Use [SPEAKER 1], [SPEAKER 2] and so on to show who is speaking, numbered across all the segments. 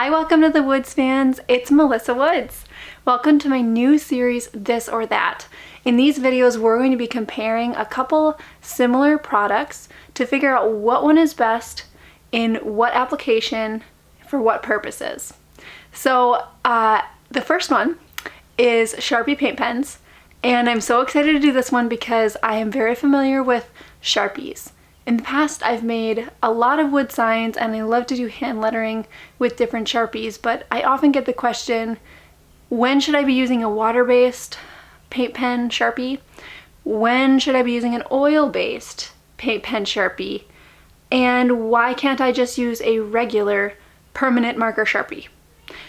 [SPEAKER 1] Hi, welcome to the Woods fans. It's Melissa Woods. Welcome to my new series, This or That. In these videos, we're going to be comparing a couple similar products to figure out what one is best in what application for what purposes. So the first one is Sharpie paint pens, and I'm so excited to do this one because I am very familiar with Sharpies. In the past, I've made a lot of wood signs and I love to do hand lettering with different Sharpies, but I often get the question, when should I be using a water-based paint pen Sharpie? When should I be using an oil-based paint pen Sharpie? And why can't I just use a regular permanent marker Sharpie?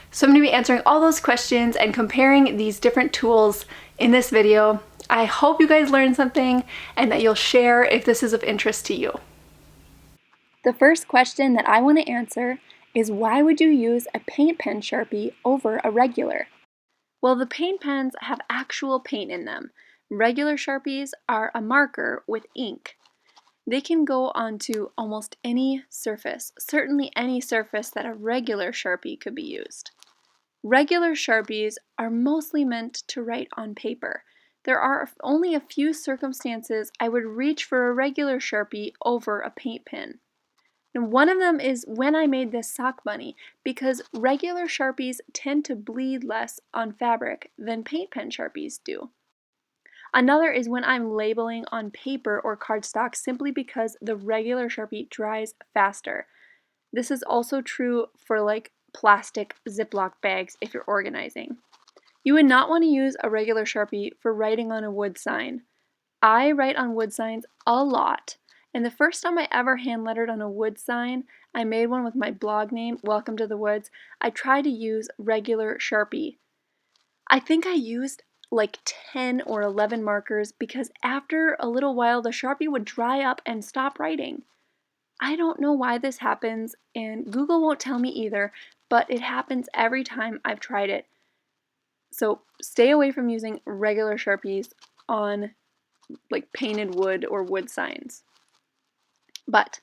[SPEAKER 1] So I'm going to be answering all those questions and comparing these different tools in this video. I hope you guys learned something and that you'll share if this is of interest to you. The first question that I want to answer is, why would you use a paint pen Sharpie over a regular? Well, the paint pens have actual paint in them. Regular Sharpies are a marker with ink. They can go onto almost any surface, certainly any surface that a regular Sharpie could be used. Regular Sharpies are mostly meant to write on paper. There are only a few circumstances I would reach for a regular Sharpie over a paint pen. And one of them is when I made this sock bunny, because regular Sharpies tend to bleed less on fabric than paint pen Sharpies do. Another is when I'm labeling on paper or cardstock simply because the regular Sharpie dries faster. This is also true for like plastic Ziploc bags if you're organizing. You would not want to use a regular Sharpie for writing on a wood sign. I write on wood signs a lot, and the first time I ever hand lettered on a wood sign, I made one with my blog name, Welcome to the Woods. I tried to use regular Sharpie. I think I used like 10 or 11 markers because after a little while the Sharpie would dry up and stop writing. I don't know why this happens, and Google won't tell me either, but it happens every time I've tried it. So stay away from using regular Sharpies on like painted wood or wood signs. But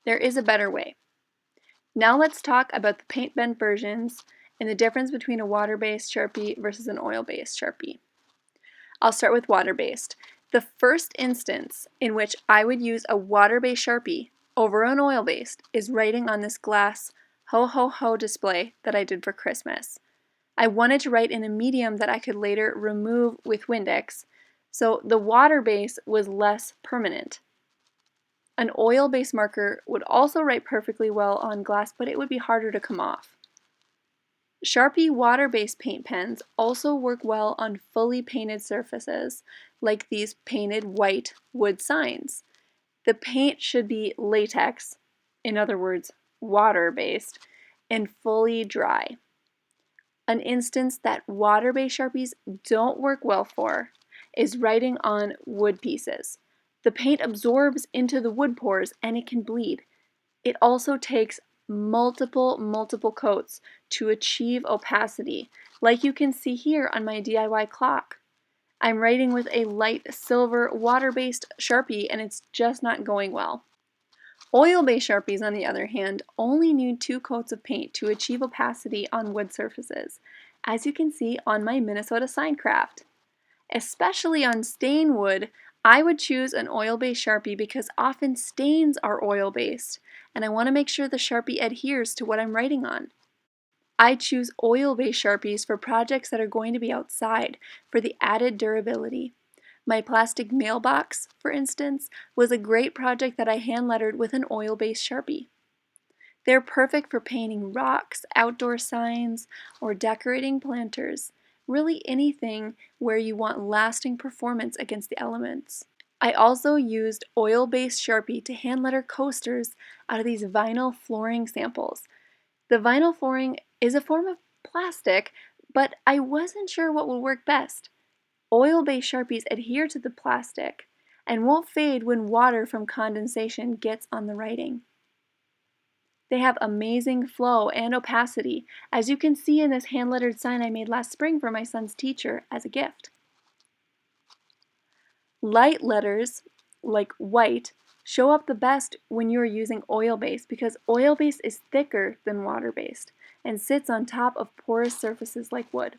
[SPEAKER 1] there is a better way. Now let's talk about the paint pen versions and the difference between a water-based Sharpie versus an oil-based Sharpie. I'll start with water-based. The first instance in which I would use a water-based Sharpie over an oil-based is writing on this glass ho ho ho display that I did for Christmas. I wanted to write in a medium that I could later remove with Windex, so the water base was less permanent. An oil-based marker would also write perfectly well on glass, but it would be harder to come off. Sharpie water-based paint pens also work well on fully painted surfaces, like these painted white wood signs. The paint should be latex, in other words, water-based, and fully dry. An instance that water-based Sharpies don't work well for is writing on wood pieces. The paint absorbs into the wood pores and it can bleed. It also takes multiple coats to achieve opacity, like you can see here on my DIY clock. I'm writing with a light silver water-based Sharpie and it's just not going well. Oil-based Sharpies, on the other hand, only need 2 coats of paint to achieve opacity on wood surfaces, as you can see on my Minnesota sign craft. Especially on stain wood, I would choose an oil-based Sharpie because often stains are oil-based, and I want to make sure the Sharpie adheres to what I'm writing on. I choose oil-based Sharpies for projects that are going to be outside for the added durability. My plastic mailbox, for instance, was a great project that I hand lettered with an oil-based Sharpie. They're perfect for painting rocks, outdoor signs, or decorating planters. Really anything where you want lasting performance against the elements. I also used oil-based Sharpie to hand letter coasters out of these vinyl flooring samples. The vinyl flooring is a form of plastic, but I wasn't sure what would work best. Oil-based Sharpies adhere to the plastic and won't fade when water from condensation gets on the writing. They have amazing flow and opacity, as you can see in this hand-lettered sign I made last spring for my son's teacher as a gift. Light letters, like white, show up the best when you are using oil-based because oil-based is thicker than water-based, and sits on top of porous surfaces like wood.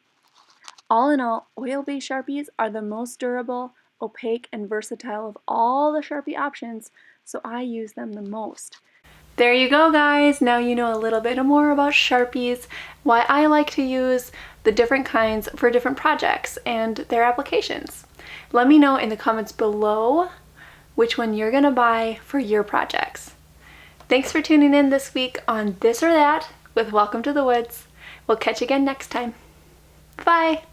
[SPEAKER 1] All in all, oil-based Sharpies are the most durable, opaque, and versatile of all the Sharpie options, so I use them the most. There you go, guys! Now you know a little bit more about Sharpies, why I like to use the different kinds for different projects and their applications. Let me know in the comments below which one you're gonna buy for your projects. Thanks for tuning in this week on This or That with Welcome to the Woods. We'll catch you again next time. Bye!